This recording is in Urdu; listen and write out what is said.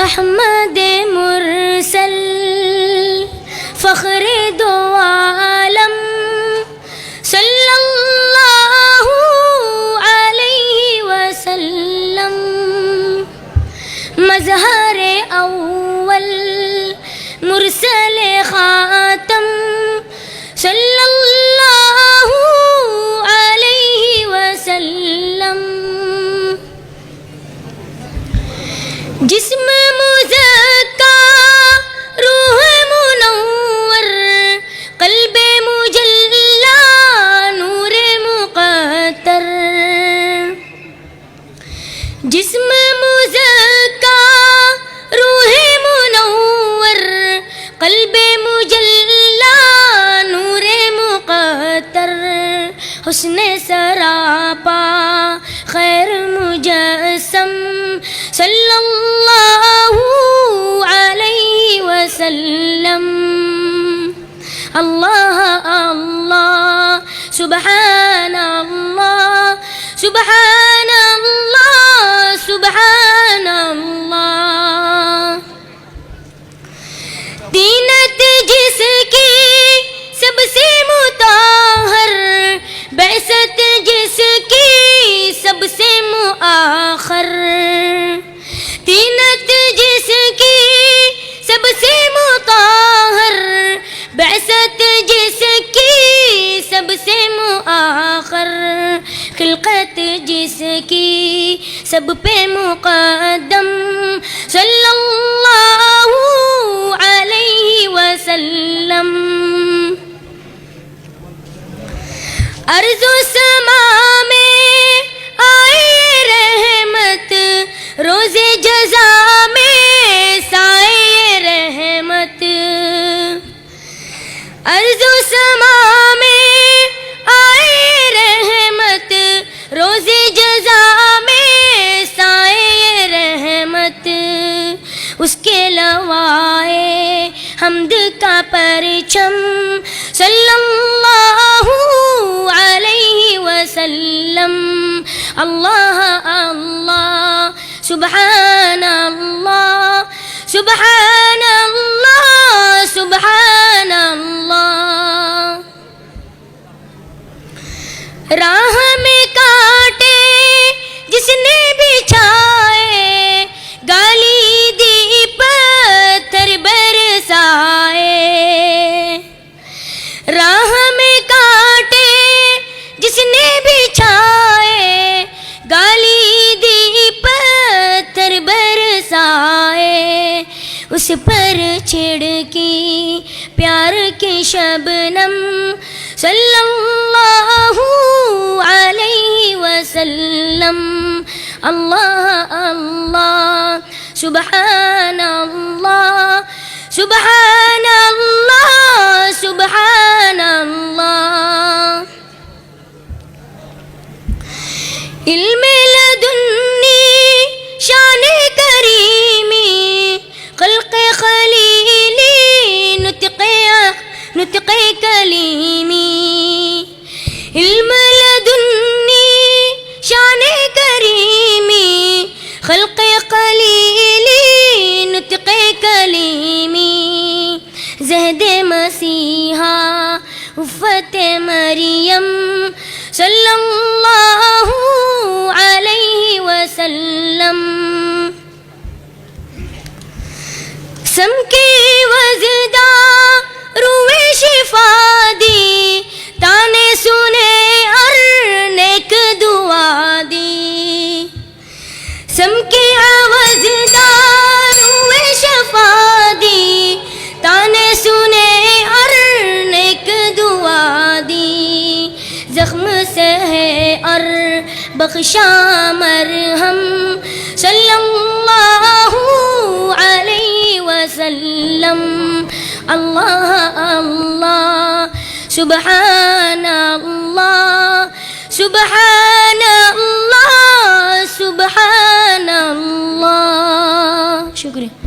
احمد مرسل فخر دو عالم صلی اللہ علیہ وسلم، مظہر اول مرسل خاتم صلی اللہ علیہ وسلم، جسم مزکا روح منور قلب مجلا نور مقطر، جسم مزکا روح منور قلب مجلا نور مقطر، حسن سراپا خیر مجسم صلی اللہ علیہ وسلم، اللہ اللہ سبحان اللہ سبحان اللہ سبحان اللہ، تینت جس کی سب سے مطہر، بعثت جس کی سب سے مؤخر، تینت جس کی سب سے مطہر، بعثت جس کی سب سے مؤخر، خلقت جس کی سب پہ مقدم صلی اللہ علیہ وسلم، ارض و سما میں آئے رحمت، روز جزا میں سائے رحمت، ارض و سما میں آئے رحمت، روز جزا میں سائے رحمت، اس کے لوائے حمد کا پرچم صلی اللہ علیہ وسلم، اللہ اللہ سبحان اللہ سبحان اللہ سبحان اللہ، راہ میں کانٹے جس نے بچھائے، گالی دی پتھر برسائے، راہ میں کانٹے جس نے بچھائے، گالی دی پتھر برسائے، اس پر چھڑکی پیار کی شبنم صلی اللہ علیہ وسلم، اللہ اللہ سبحان اللہ سبحان اللہ سبحان اللہ، علم لدنی شان کریمی خلق خلیلی نطق کلیمی، علم لدنی شان کریمی خلق خلیلی نطق کلیمی، زہد مسیحا عفت مریم صلی اللہ علیہ وسلم، سم کی وزدہ روح شفا دی، تانے سنے اور نیک دعا دی، سم کی وزدہ روح شفا دی، تانے سنے اور نیک دعا دی، زخم سہے اور بخشا مرہم صلی اللہ علیہ وسلم، اللہ اللہ سبحان اللہ سبحان اللہ سبحان اللہ، شکریہ۔